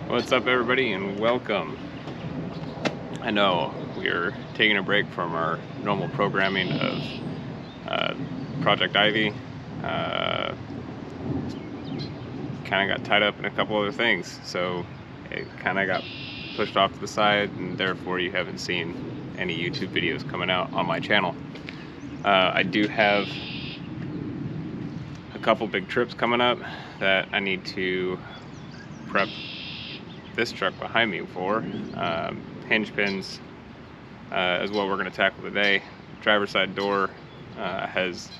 What's up, everybody, and welcome. I know we're taking a break from our normal programming of Project Ivy. Kind of got tied up in a couple other things, so it kind of got pushed off to the side, and therefore you haven't seen any YouTube videos coming out on my channel. I do have a couple big trips coming up that I need to prep this truck behind me for. Hinge pins is what we're going to tackle today. Driver's side door has,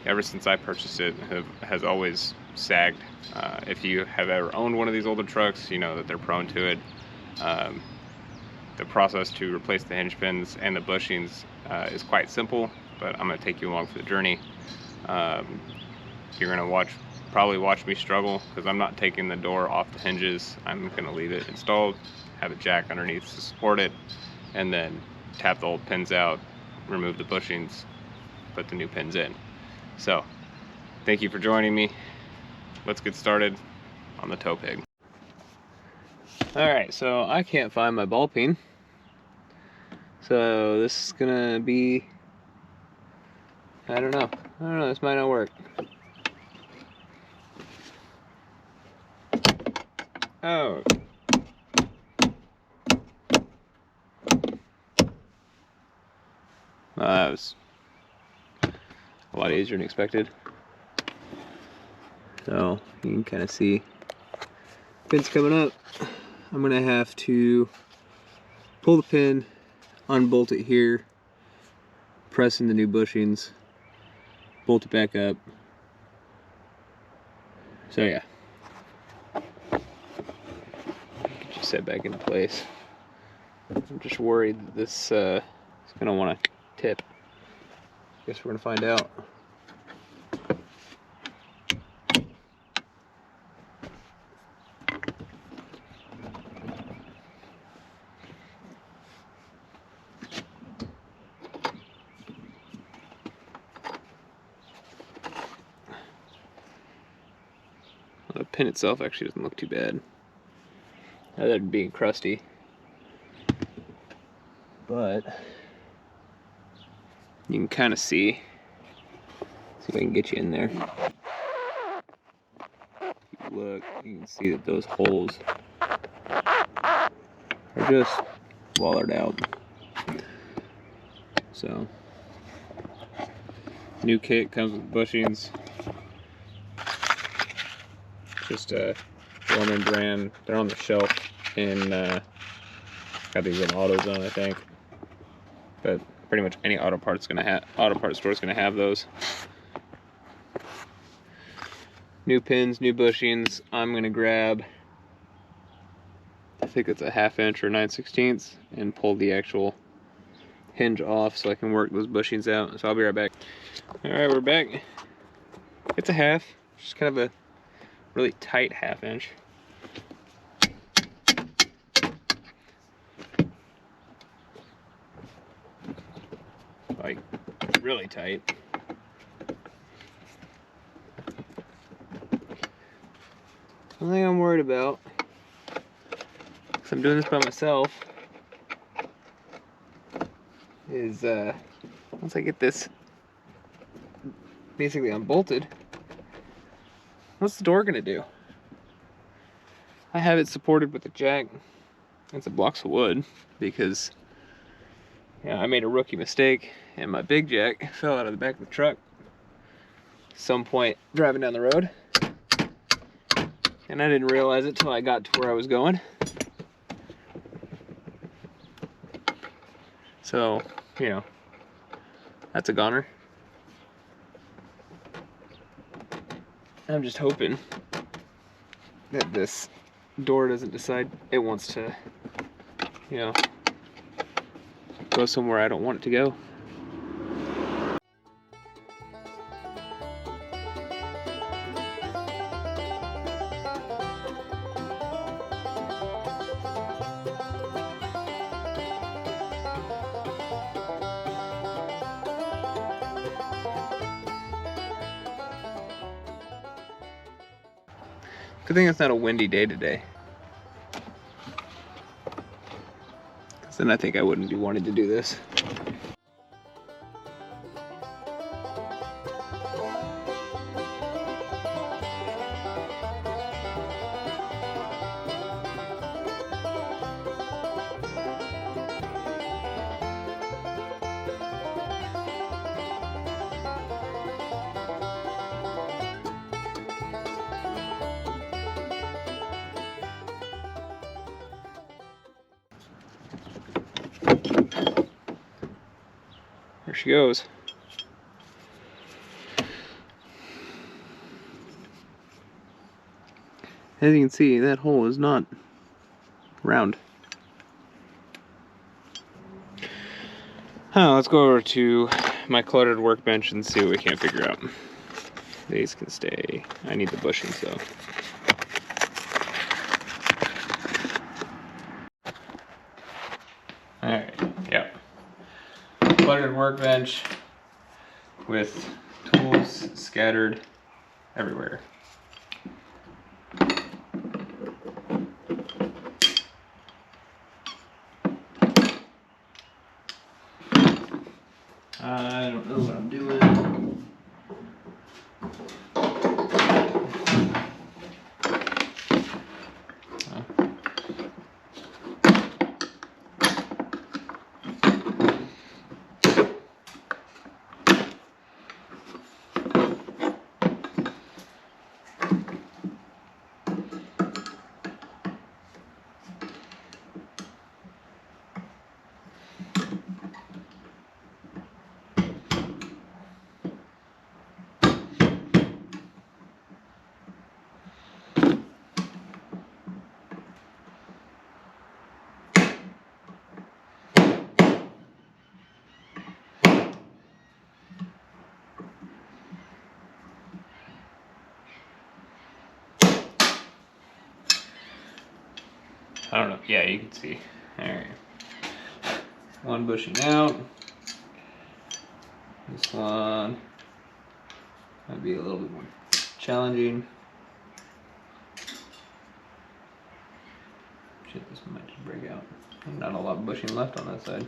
ever since I purchased it, has always sagged. If you have ever owned one of these older trucks, you know that they're prone to it. The process to replace the hinge pins and the bushings is quite simple, but I'm going to take you along for the journey. You're going to probably watch me struggle, because I'm not taking the door off the hinges. I'm going to leave it installed, have a jack underneath to support it, and then tap the old pins out, remove the bushings, put the new pins in. So, thank you for joining me. Let's get started on the tow pig. Alright, so I can't find my ball peen. So this is gonna be, I don't know, this might not work. Oh. Well, that was a lot easier than expected. So you can kind of see pins coming up. I'm gonna have to pull the pin, unbolt it here, press in the new bushings, bolt it back up. So yeah, get you set back into place. I'm just worried that this is gonna want to tip. Guess we're gonna find out. The pin itself actually doesn't look too bad, other than being crusty. But you can kind of see if I can get you in there. If you look, you can see that those holes are just wallered out. So, new kit comes with bushings. Just a well-known brand. They're on the shelf in got these in AutoZone, I think. But pretty much any auto parts store is gonna have those. New pins, new bushings. I'm gonna grab, I think it's a 1/2 inch or 9/16, and pull the actual hinge off so I can work those bushings out. So I'll be right back. All right, we're back. It's a 1/2, just kind of a really tight 1/2 inch. Like really tight. The thing I'm worried about, because I'm doing this by myself, is once I get this basically unbolted, what's the door gonna do? I have it supported with a jack and some blocks of wood, because I made a rookie mistake and my big jack fell out of the back of the truck at some point driving down the road, and I didn't realize it till I got to where I was going. So, that's a goner. I'm just hoping that this door doesn't decide it wants to, go somewhere I don't want it to go. Good thing it's not a windy day today. then I think I wouldn't be wanting to do this. There she goes. As you can see, that hole is not round. Let's go over to my cluttered workbench and see what we can't figure out. These can stay. I need the bushings though. Alright, yep. Cluttered workbench with tools scattered everywhere. I don't know what I'm doing. I don't know. Yeah, you can see. Alright. One bushing out. This one might be a little bit more challenging. Shit, this might just break out. Not a lot of bushing left on that side.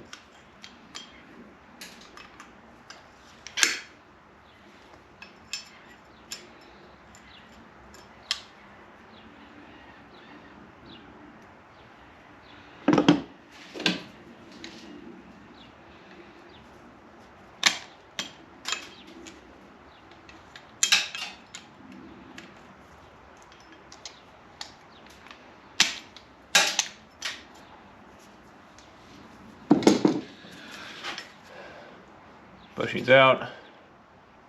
Bushings out,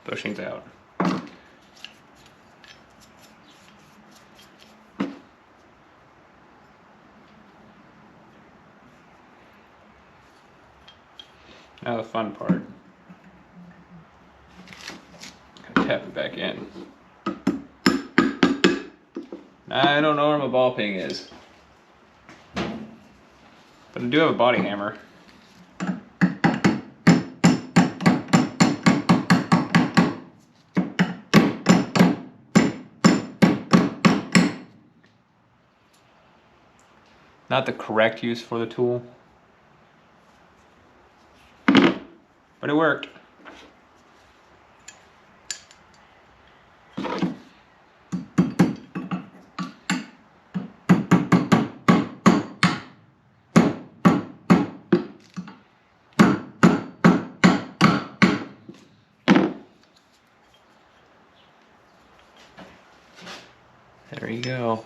bushings out. Now the fun part. Gotta tap it back in. I don't know where my ball peen is, but I do have a body hammer. Not the correct use for the tool, but it worked. There you go.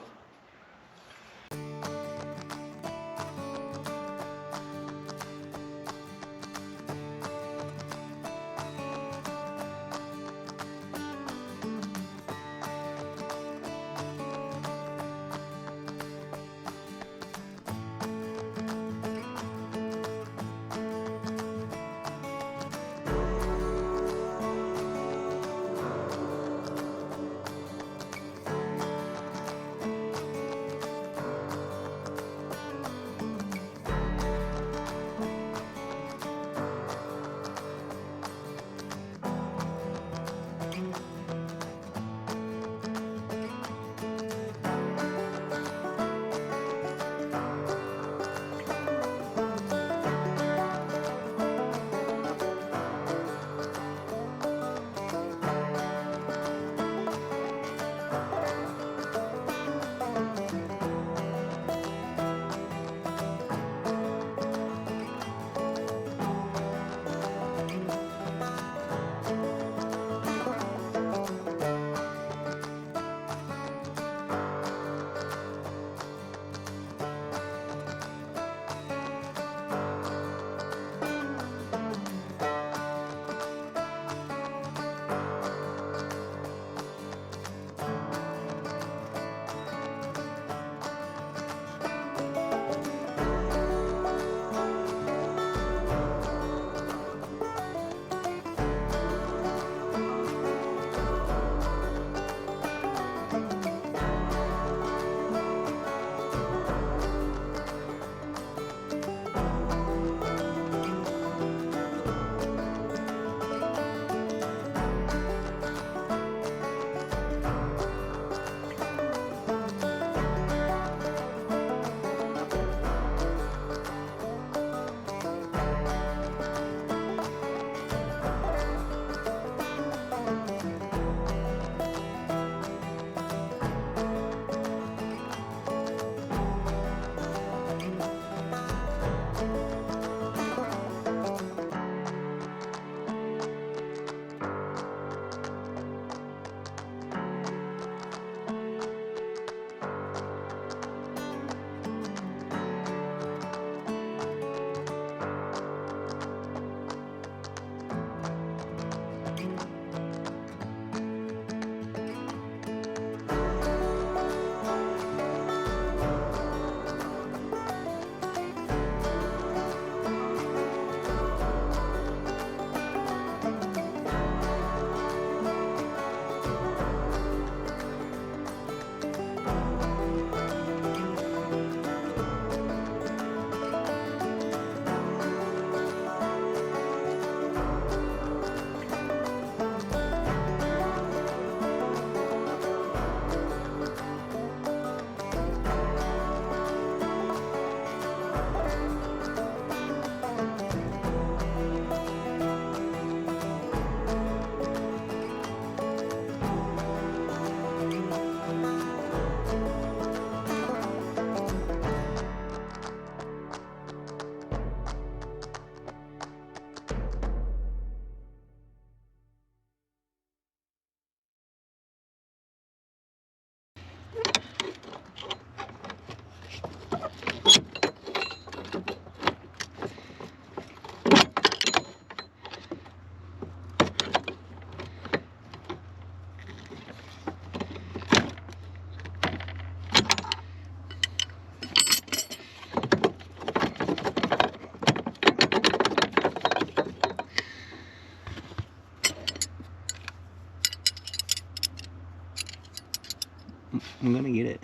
I'm gonna get it.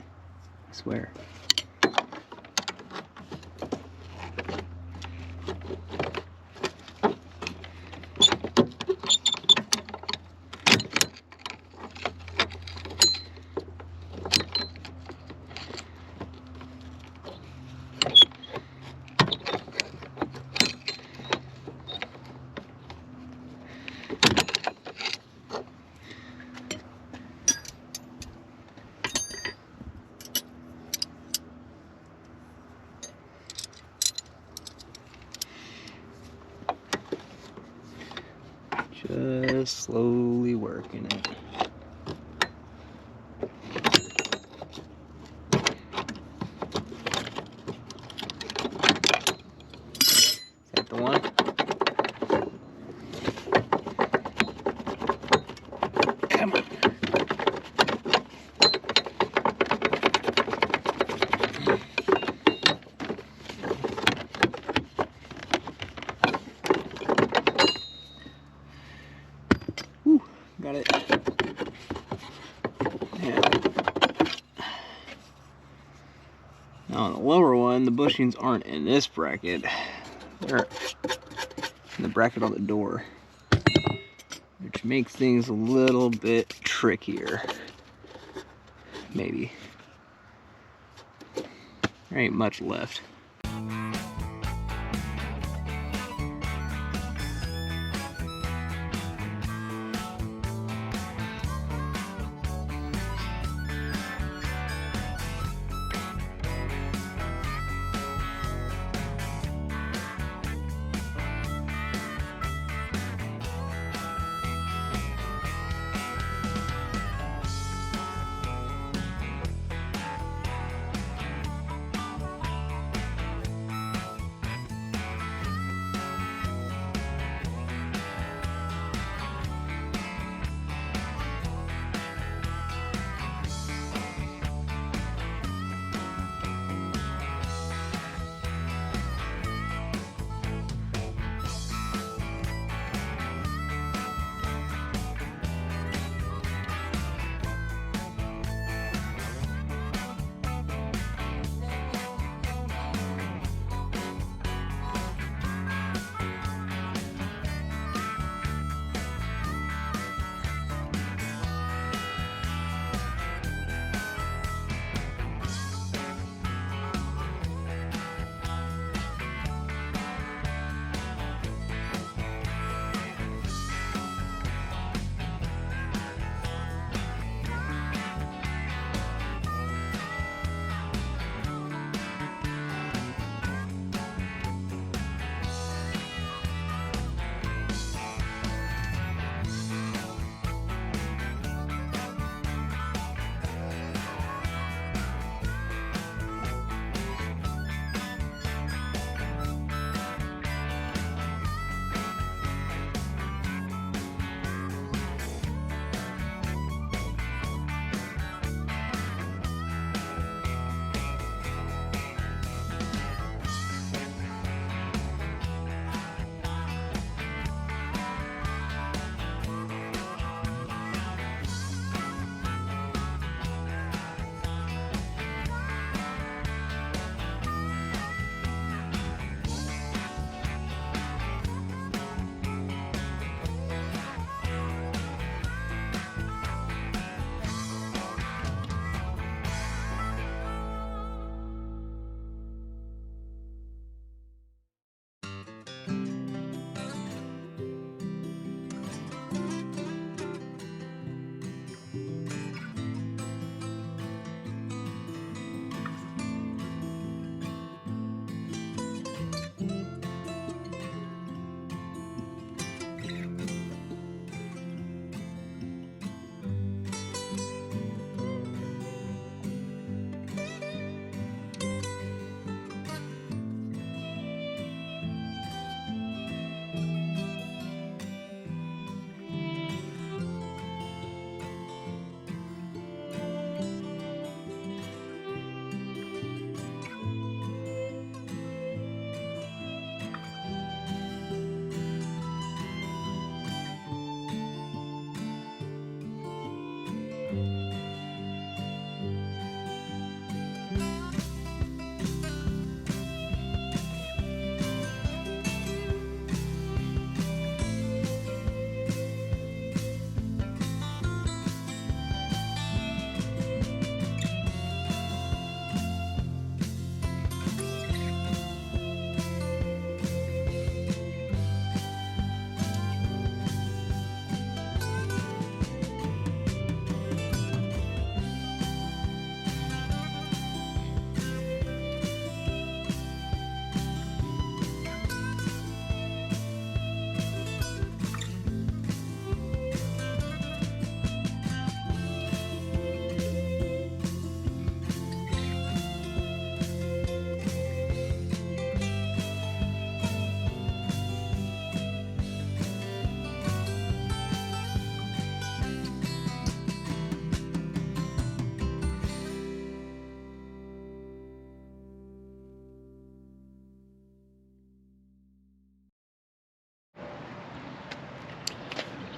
I swear. Just slowly working it. Is that the one? Come on. Whew, got it. Now on the lower one, the bushings aren't in this bracket. They're in the bracket on the door, which makes things a little bit trickier. Maybe. There ain't much left.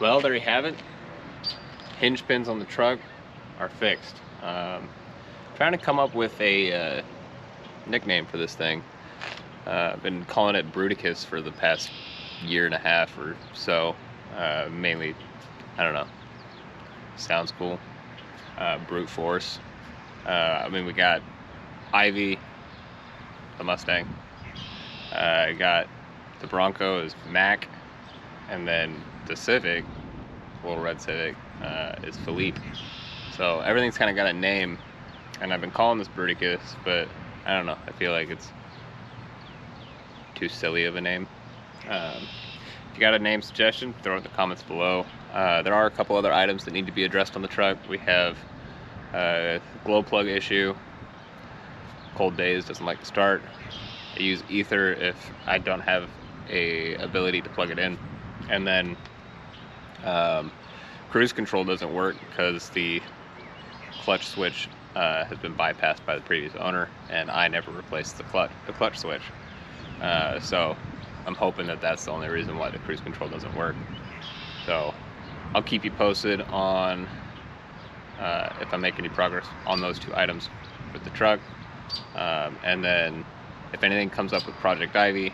Well, there you have it. Hinge pins on the truck are fixed. Trying to come up with a nickname for this thing. I've been calling it Bruticus for the past year and a half or so. Mainly, I don't know, sounds cool. Brute force. I mean, we got Ivy, the Mustang. Got the Bronco is Mac, and then the Civic, little red Civic, is Philippe. So everything's kind of got a name, and I've been calling this Bruticus, but I don't know. I feel like it's too silly of a name. If you got a name suggestion, throw it in the comments below. There are a couple other items that need to be addressed on the truck. We have glow plug issue. Cold days, doesn't like to start. I use ether if I don't have a ability to plug it in. And then cruise control doesn't work because the clutch switch has been bypassed by the previous owner, and I never replaced the clutch switch. So I'm hoping that that's the only reason why the cruise control doesn't work. So I'll keep you posted on if I make any progress on those two items with the truck. And then if anything comes up with Project Ivy,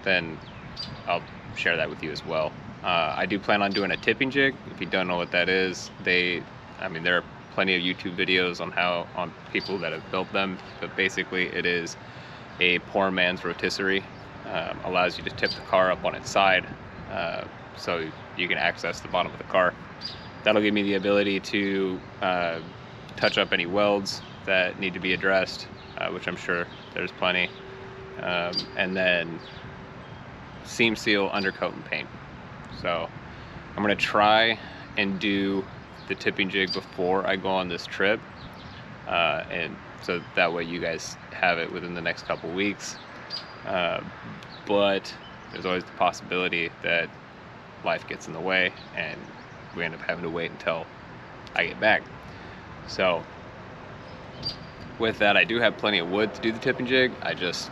then I'll share that with you as well. I do plan on doing a tipping jig. If you don't know what that is, there are plenty of YouTube videos on people that have built them, but basically it is a poor man's rotisserie. Allows you to tip the car up on its side, so you can access the bottom of the car. That'll give me the ability to touch up any welds that need to be addressed, which I'm sure there's plenty, and then seam seal, undercoat, and paint. So I'm gonna try and do the tipping jig before I go on this trip, and so that way you guys have it within the next couple weeks. But there's always the possibility that life gets in the way and we end up having to wait until I get back. So with that, I do have plenty of wood to do the tipping jig. I just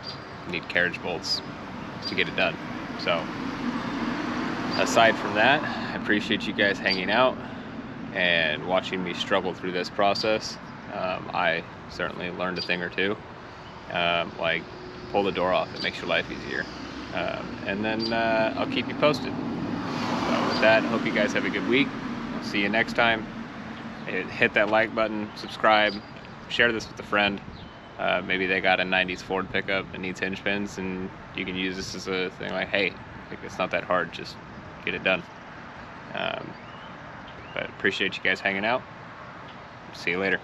need carriage bolts to get it done. So aside from that, I appreciate you guys hanging out and watching me struggle through this process. I certainly learned a thing or two, like pull the door off. It makes your life easier. And then I'll keep you posted. So with that, hope you guys have a good week. I'll see you next time. Hit that like button, subscribe, share this with a friend. Maybe they got a 90s Ford pickup that needs hinge pins, and you can use this as a thing like, hey, it's not that hard, just get it done. But appreciate you guys hanging out. See you later.